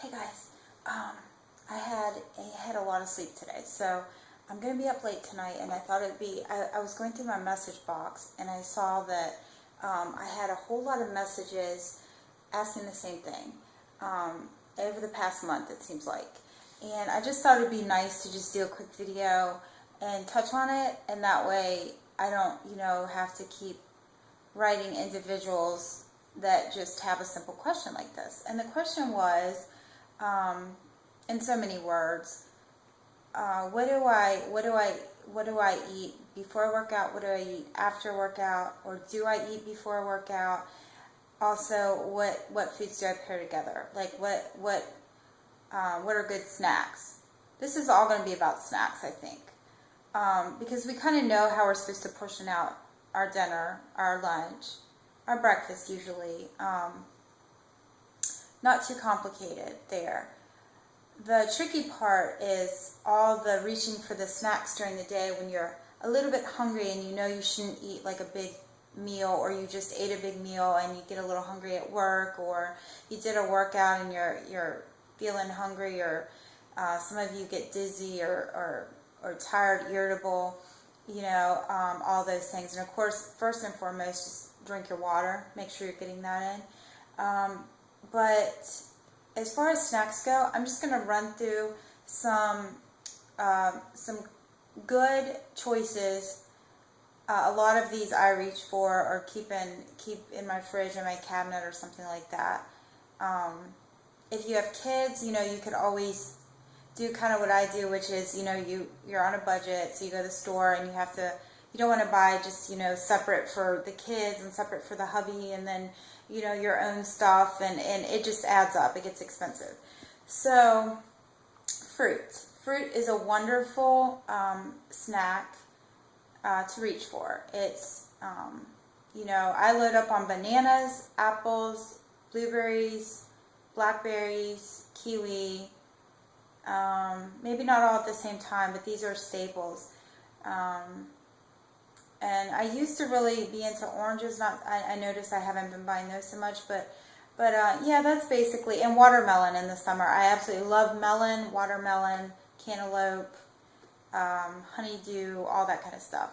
Hey guys, I had a lot of sleep today, so I'm gonna be up late tonight, and I thought it'd be. I was going through my message box, and I saw that I had a whole lot of messages asking the same thing over the past month. It seems like, and I just thought it'd be nice to just do a quick video and touch on it, and that way I don't, have to keep writing individuals that just have a simple question like this. And the question was, in so many words, what do I eat before I work out? What do I eat after workout? Or do I eat before I work out? Also, what foods do I pair together? Like what are good snacks? This is all going to be about snacks, I think, because we kind of know how we're supposed to portion out our dinner, our lunch, our breakfast usually. Not too complicated there. The tricky part is all the reaching for the snacks during the day when you're a little bit hungry and you know you shouldn't eat like a big meal, or you just ate a big meal and you get a little hungry at work, or you did a workout and you're feeling hungry, or some of you get dizzy or tired, irritable, all those things. And of course, first and foremost, just drink your water. Make sure you're getting that in. But as far as snacks go, I'm just going to run through some good choices. A lot of these I reach for or keep in my fridge or my cabinet or something like that. If you have kids, you could always do kind of what I do, which is, you're on a budget, so you go to the store and you don't want to buy just, separate for the kids and separate for the hubby, and then, your own stuff, and it just adds up. It gets expensive. So, fruit. Fruit is a wonderful snack to reach for. It's, I load up on bananas, apples, blueberries, blackberries, kiwi, maybe not all at the same time, but these are staples. And I used to really be into oranges. I noticed I haven't been buying those so much, but yeah, that's basically. And watermelon in the summer. I absolutely love melon, watermelon, cantaloupe, honeydew, all that kind of stuff.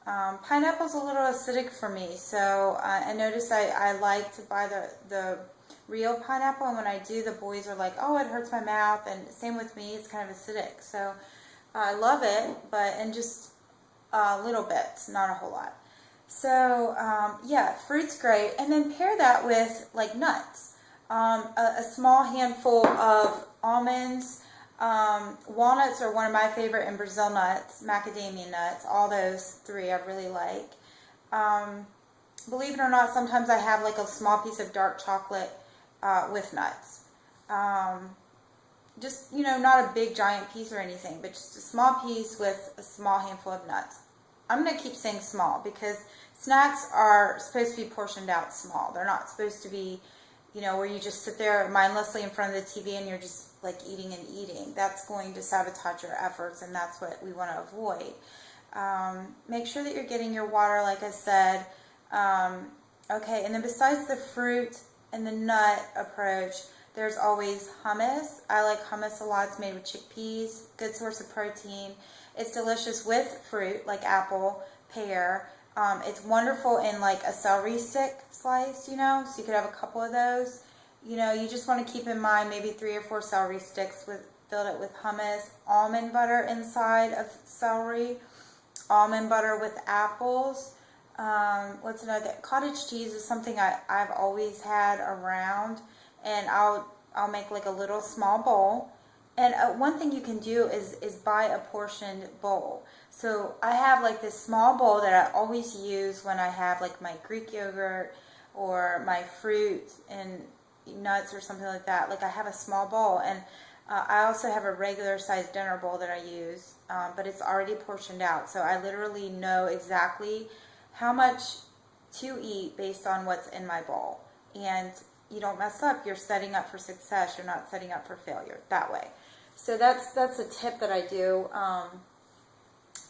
Pineapple's a little acidic for me, so I noticed I like to buy the real pineapple, and when I do, the boys are like, oh, it hurts my mouth, and same with me, it's kind of acidic. So I love it, and just a little bit, not a whole lot. So yeah, fruit's great, and then pair that with like nuts. A small handful of almonds, walnuts are one of my favorite, and Brazil nuts, macadamia nuts, all those three I really like. Believe it or not, sometimes I have like a small piece of dark chocolate with nuts. Just, not a big giant piece or anything, but just a small piece with a small handful of nuts. I'm going to keep saying small because snacks are supposed to be portioned out small. They're not supposed to be, where you just sit there mindlessly in front of the TV and you're just like eating and eating. That's going to sabotage your efforts, and that's what we want to avoid. Make sure that you're getting your water, like I said. Okay, and then besides the fruit and the nut approach, there's always hummus. I like hummus a lot. It's made with chickpeas, good source of protein. It's delicious with fruit like apple, pear. It's wonderful in like a celery stick slice, so you could have a couple of those. You just want to keep in mind maybe 3 or 4 celery sticks filled it with hummus, almond butter inside of celery, almond butter with apples. What's another? Cottage cheese is something I've always had around, and I'll make like a little small bowl. And one thing you can do is buy a portioned bowl. So I have like this small bowl that I always use when I have like my Greek yogurt or my fruit and nuts or something like that. Like I have a small bowl, and I also have a regular sized dinner bowl that I use, but it's already portioned out. So I literally know exactly how much to eat based on what's in my bowl. And you don't mess up. You're setting up for success. You're not setting up for failure that way. So that's a tip that I do.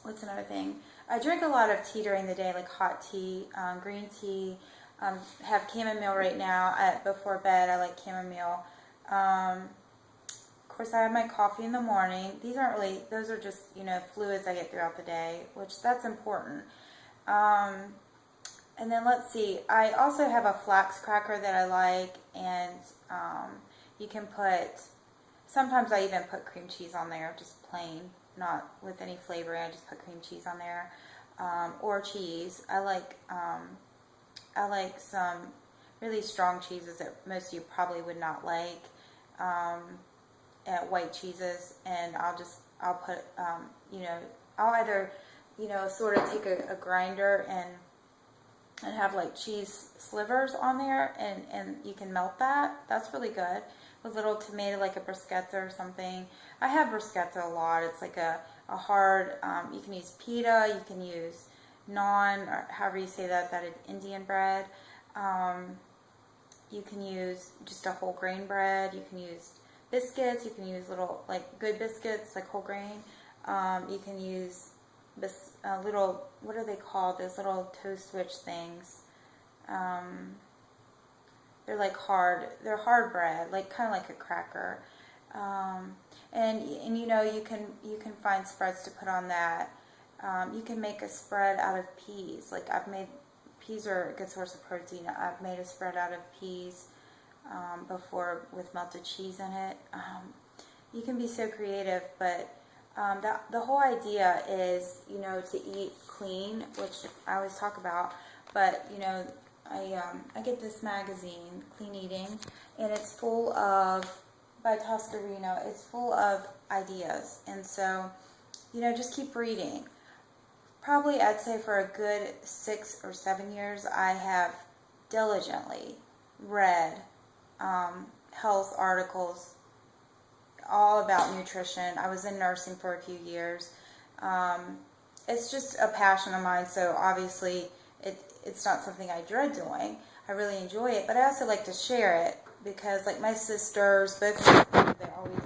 What's another thing? I drink a lot of tea during the day, like hot tea, green tea. Have chamomile right now. Before bed, I like chamomile. Of course, I have my coffee in the morning. These aren't really, those are just, fluids I get throughout the day, which that's important. And then let's see, I also have a flax cracker that I like, and you can put, sometimes I even put cream cheese on there, just plain, not with any flavoring. I just put cream cheese on there, or cheese. I like some really strong cheeses that most of you probably would not like, white cheeses, and I'll put, I'll either, sort of take a grinder and have like cheese slivers on there, and you can melt that. That's really good. With little tomato, like a bruschetta or something. I have bruschetta a lot. It's like a hard, you can use pita, you can use naan, or however you say that is Indian bread. You can use just a whole grain bread. You can use biscuits. You can use little, like, good biscuits, like whole grain. You can use little, what are they called? Those little toast switch things. They're like they're hard bread, like kind of like a cracker. And you can find spreads to put on that. You can make a spread out of peas. Like peas are a good source of protein. I've made a spread out of peas before with melted cheese in it. You can be so creative, but the whole idea is, to eat clean, which I always talk about. But I get this magazine, Clean Eating, and it's full of, by Toscarino, it's full of ideas. And so, just keep reading. Probably, I'd say for a good 6 or 7 years, I have diligently read health articles all about nutrition. I was in nursing for a few years. It's just a passion of mine, so obviously it's not something I dread doing. I really enjoy it, but I also like to share it because, like, my sisters, both of them, they always,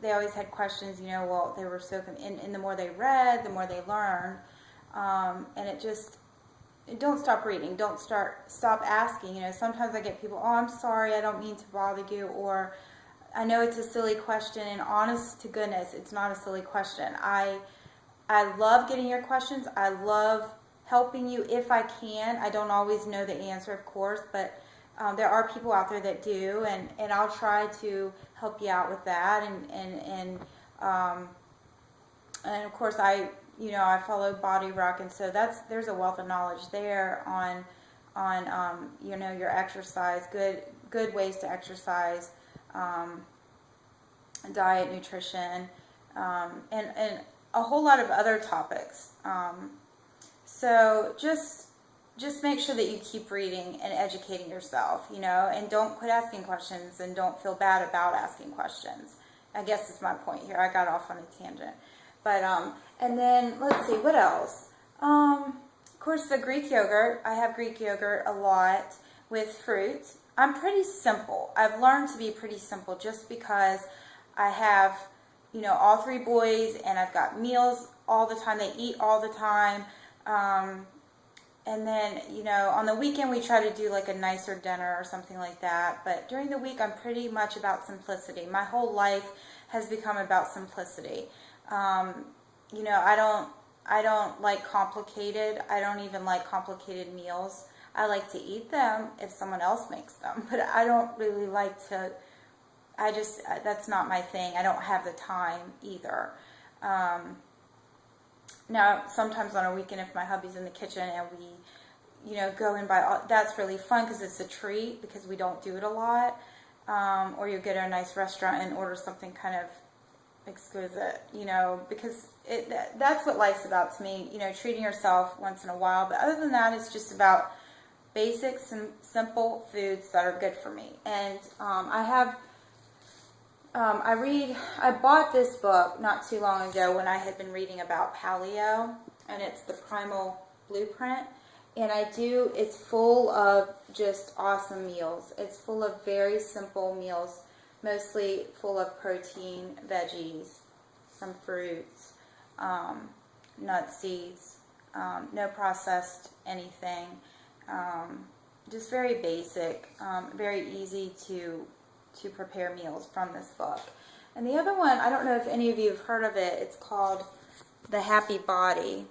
they always had questions, well, they were so, and the more they read, the more they learned, and don't stop reading, stop asking. Sometimes I get people, oh, I'm sorry, I don't mean to bother you, or I know it's a silly question, and honest to goodness, it's not a silly question. I love getting your questions. I love helping you if I can. I don't always know the answer, of course, but there are people out there that do, and I'll try to help you out with that. And of course, I follow Body Rock, and so there's a wealth of knowledge there on your exercise, good ways to exercise, diet, nutrition, and a whole lot of other topics. So just make sure that you keep reading and educating yourself, and don't quit asking questions, and don't feel bad about asking questions. I guess that's my point here. I got off on a tangent. But, and then let's see, what else? Of course, the Greek yogurt. I have Greek yogurt a lot with fruits. I'm pretty simple. I've learned to be pretty simple just because I have, all 3 boys, and I've got meals all the time. They eat all the time. And then, on the weekend we try to do like a nicer dinner or something like that. But during the week, I'm pretty much about simplicity. My whole life has become about simplicity. I don't like complicated. I don't even like complicated meals. I like to eat them if someone else makes them, but I don't really like to. That's not my thing. I don't have the time either. Now, sometimes on a weekend, if my hubby's in the kitchen and we, go and buy, that's really fun because it's a treat because we don't do it a lot. Or you go to a nice restaurant and order something kind of exquisite, because that's what life's about to me, treating yourself once in a while. But other than that, it's just about basics and simple foods that are good for me. And I bought this book not too long ago when I had been reading about paleo, and it's the Primal Blueprint. And it's full of just awesome meals. It's full of very simple meals, mostly full of protein, veggies, some fruits, nuts, seeds, no processed anything. just very basic, very easy to prepare meals from this book. And the other one, I don't know if any of you have heard of it. It's called The Happy Body,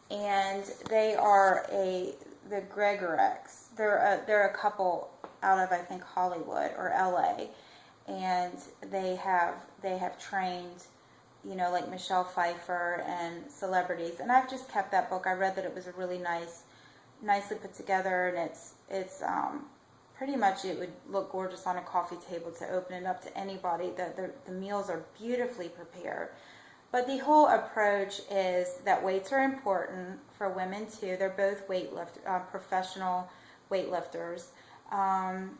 and they are the Gregorex. They're a couple out of, I think, Hollywood or LA, and they have trained, you know, like Michelle Pfeiffer and celebrities. And I've just kept that book. I read that it was a really nicely put together, and it's pretty much, it would look gorgeous on a coffee table to open it up to anybody. The meals are beautifully prepared. But the whole approach is that weights are important for women too. They're both professional weightlifters, and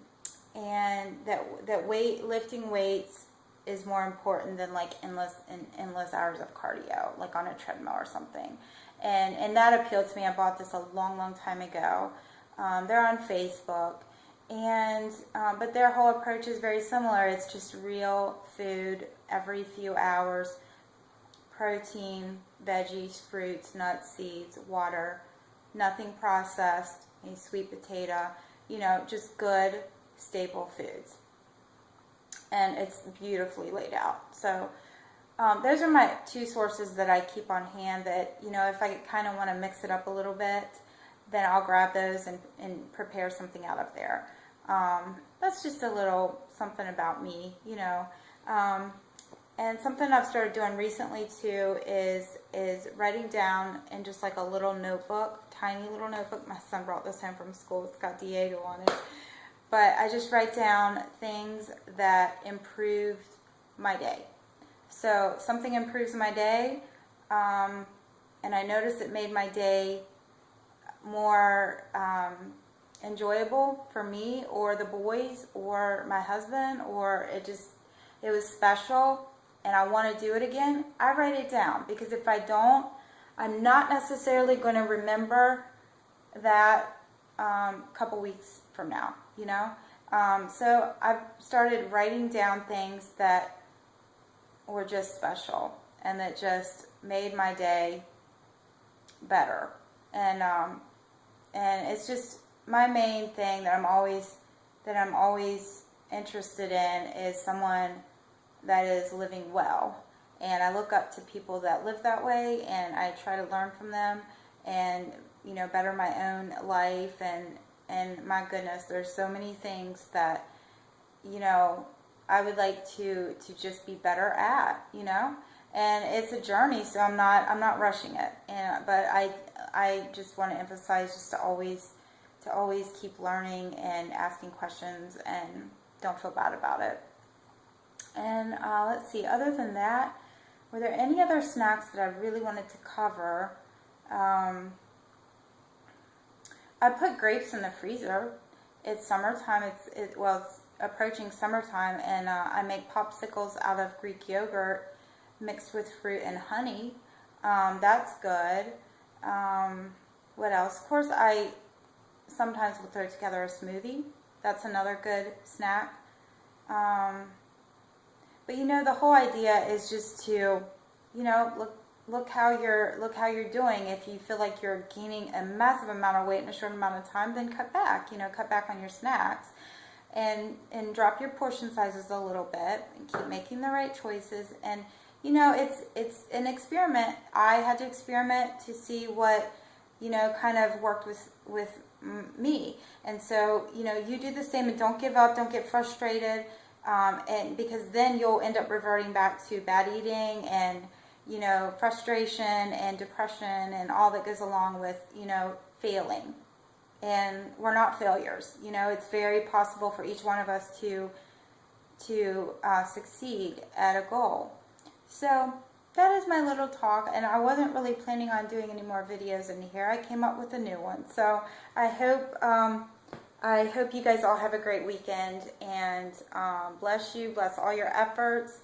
that lifting weights is more important than like endless hours of cardio, like on a treadmill or something. And that appealed to me. I bought this a long time ago. They're on Facebook, and but their whole approach is very similar. It's just real food every few hours. Protein, veggies, fruits, nuts, seeds, water, nothing processed, a sweet potato, you know, just good, staple foods. And it's beautifully laid out. So those are my two sources that I keep on hand that, you know, if I kind of want to mix it up a little bit, then I'll grab those and prepare something out of there. That's just a little something about me, you know. And something I've started doing recently too is writing down in just like a little notebook, tiny little notebook. My son brought this home from school. It's got Diego on it. But I just write down things that improved my day. So something improves my day, and I notice it made my day more enjoyable for me or the boys or my husband, or it was special and I want to do it again, I write it down, because if I don't, I'm not necessarily going to remember that couple weeks from now, you know. So I've started writing down things that were just special and that just made my day better. And it's just my main thing that I'm always interested in is someone that is living well. And I look up to people that live that way, and I try to learn from them and, you know, better my own life. And my goodness, there's so many things that, you know, I would like to just be better at, you know. And it's a journey, so I'm not rushing it. But I just want to emphasize just to always keep learning and asking questions, and don't feel bad about it. And let's see, other than that, were there any other snacks that I really wanted to cover? I put grapes in the freezer. It's summertime. It's approaching summertime, and I make popsicles out of Greek yogurt mixed with fruit and honey. That's good. What else? Of course, I sometimes will throw together a smoothie. That's another good snack. But you know, the whole idea is just to, you know, look how you're doing. If you feel like you're gaining a massive amount of weight in a short amount of time, then cut back. You know, cut back on your snacks, and drop your portion sizes a little bit, and keep making the right choices. And you know, it's an experiment. I had to experiment to see what, you know, kind of worked with me. And so, you know, you do the same, and don't give up, don't get frustrated. And because then you'll end up reverting back to bad eating and, you know, frustration and depression and all that goes along with, you know, failing. And we're not failures. You know, it's very possible for each one of us to succeed at a goal. So that is my little talk, and I wasn't really planning on doing any more videos in here. I came up with a new one. So I hope you guys all have a great weekend, and bless you, bless all your efforts.